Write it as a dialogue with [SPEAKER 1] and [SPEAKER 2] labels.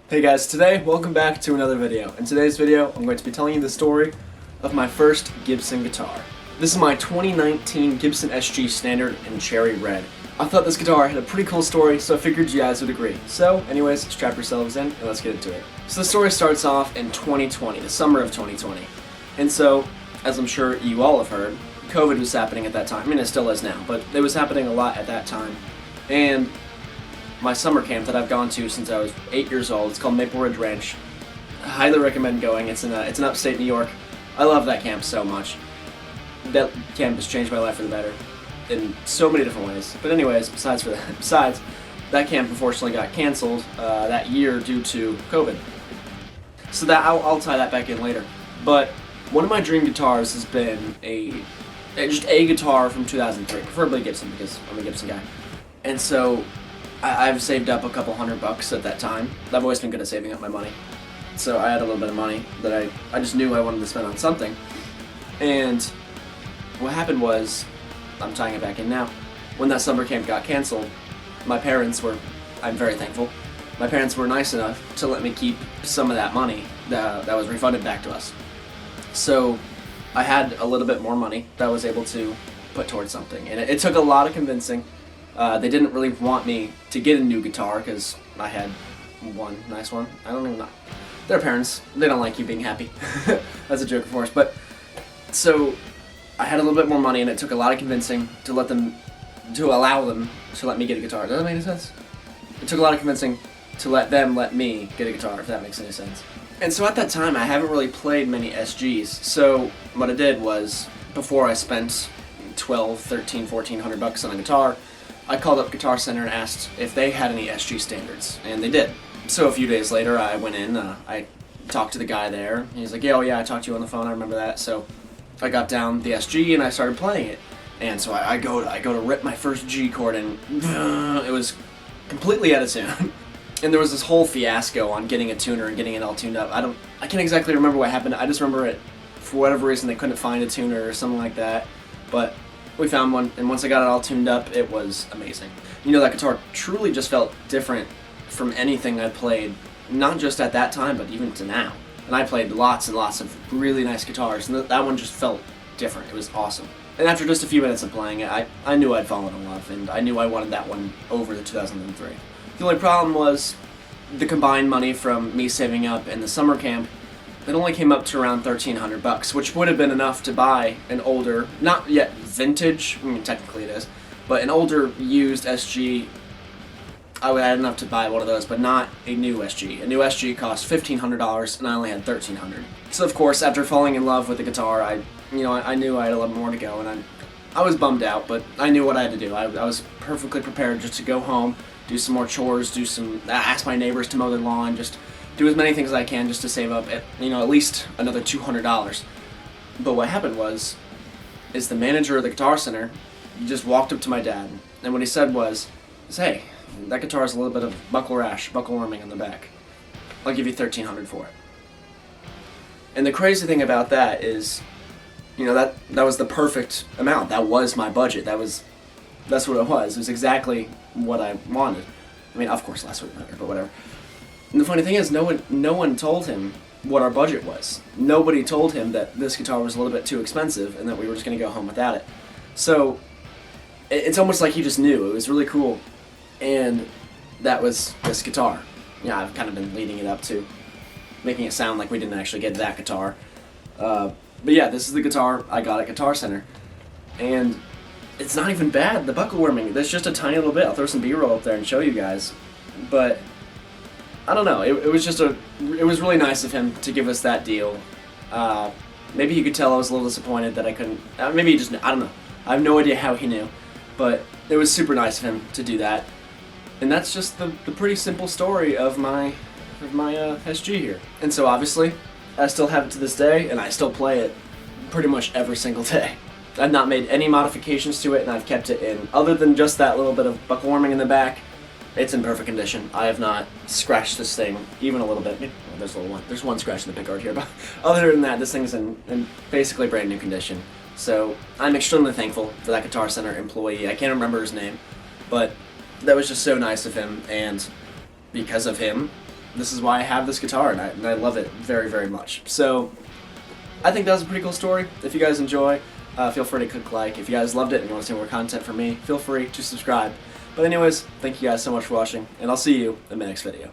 [SPEAKER 1] Hey guys, welcome back to another video. In today's video, I'm going to be telling you the story of my first Gibson guitar. This is my 2019 Gibson SG Standard in Cherry Red. I thought this guitar had a pretty cool story, so I figured you guys would agree. So, anyways, strap yourselves in and let's get into it. So the story starts off in 2020, the summer of 2020. And so, as I'm sure you all have heard, COVID was happening at that time. I mean, it still is now, but it was happening a lot at that time. And my summer camp that I've gone to since I was 8 years old, it's called Maple Ridge Ranch. I highly recommend going. It's in upstate New York. I love that camp so much. That camp has changed my life for the better in so many different ways. But anyways, besides that camp unfortunately got canceled that year due to COVID. So that I'll tie that back in later. But one of my dream guitars has been just a guitar from 2003, preferably Gibson because I'm a Gibson guy. And so I've saved up a couple $100 at that time. I've always been good at saving up my money. So I had a little bit of money that I just knew I wanted to spend on something. And what happened was, I'm tying it back in now, when that summer camp got canceled, my parents were, I'm very thankful, my parents were nice enough to let me keep some of that money that was refunded back to us. So I had a little bit more money that I was able to put towards something. And it took a lot of convincing. They didn't really want me to get a new guitar because I had one nice one. I don't even know. Their parents, they don't like you being happy. That's a joke, of course. But so I had a little bit more money, and it took a lot of convincing to allow them to let me get a guitar. Does that make any sense? It took a lot of convincing to let me get a guitar, if that makes any sense. And so at that time, I haven't really played many SGs. So what I did was, before I spent $1,200, $1,300, $1,400 on a guitar, I called up Guitar Center and asked if they had any SG standards, and they did. So a few days later, I went in, I talked to the guy there. He's like, "Yeah, oh yeah, I talked to you on the phone, I remember that." So I got down the SG and I started playing it. And so I go to rip my first G chord, and it was completely out of tune. And there was this whole fiasco on getting a tuner and getting it all tuned up. I can't exactly remember what happened. I just remember it, for whatever reason, they couldn't find a tuner or something like that. But we found one, and once I got it all tuned up, it was amazing. You know, that guitar truly just felt different from anything I played, not just at that time, but even to now. And I played lots and lots of really nice guitars, and that one just felt different. It was awesome. And after just a few minutes of playing it, I knew I'd fallen in love, and I knew I wanted that one over the 2003. The only problem was the combined money from me saving up in the summer camp. It only came up to around $1,300, which would have been enough to buy an older, not yet vintage, I mean technically it is, but an older used SG. I would have enough to buy one of those, but not a new SG. A new SG cost $1,500, and I only had $1,300. So of course, after falling in love with the guitar, I knew I had a little more to go, and I was bummed out, but I knew what I had to do. I was perfectly prepared just to go home, do some more chores, ask my neighbors to mow their lawn, just do as many things as I can just to save up at least another $200. But what happened was the manager of the Guitar Center just walked up to my dad, and what he said was, "Hey, that guitar has a little bit of buckle warming on the back. I'll give you $1,300 for it." And the crazy thing about that is, that was the perfect amount. That was my budget. That's what it was. It was exactly what I wanted. I mean, of course, less would be better, but whatever. And the funny thing is, no one told him what our budget was. Nobody told him that this guitar was a little bit too expensive and that we were just going to go home without it. So it's almost like he just knew. It was really cool. And that was this guitar. Yeah, I've kind of been leading it up to making it sound like we didn't actually get that guitar. But yeah, this is the guitar I got at Guitar Center, and it's not even bad. The buckle warming, there's just a tiny little bit. I'll throw some B-roll up there and show you guys. But I don't know. It was really nice of him to give us that deal. Maybe you could tell I was a little disappointed that I couldn't. Maybe he just, I don't know. I have no idea how he knew, but it was super nice of him to do that. And that's just the pretty simple story of my SG here. And so obviously, I still have it to this day, and I still play it pretty much every single day. I've not made any modifications to it, and I've kept it in, other than just that little bit of buckle warming in the back, it's in perfect condition. I have not scratched this thing even a little bit. Well, there's one scratch in the pickguard here, but other than that, this thing's in basically brand new condition. So I'm extremely thankful for that Guitar Center employee. I can't remember his name, but that was just so nice of him, and because of him, this is why I have this guitar, and I love it very, very much. So I think that was a pretty cool story. If you guys enjoy, feel free to click like. If you guys loved it and you want to see more content from me, feel free to subscribe. But anyways, thank you guys so much for watching, and I'll see you in my next video.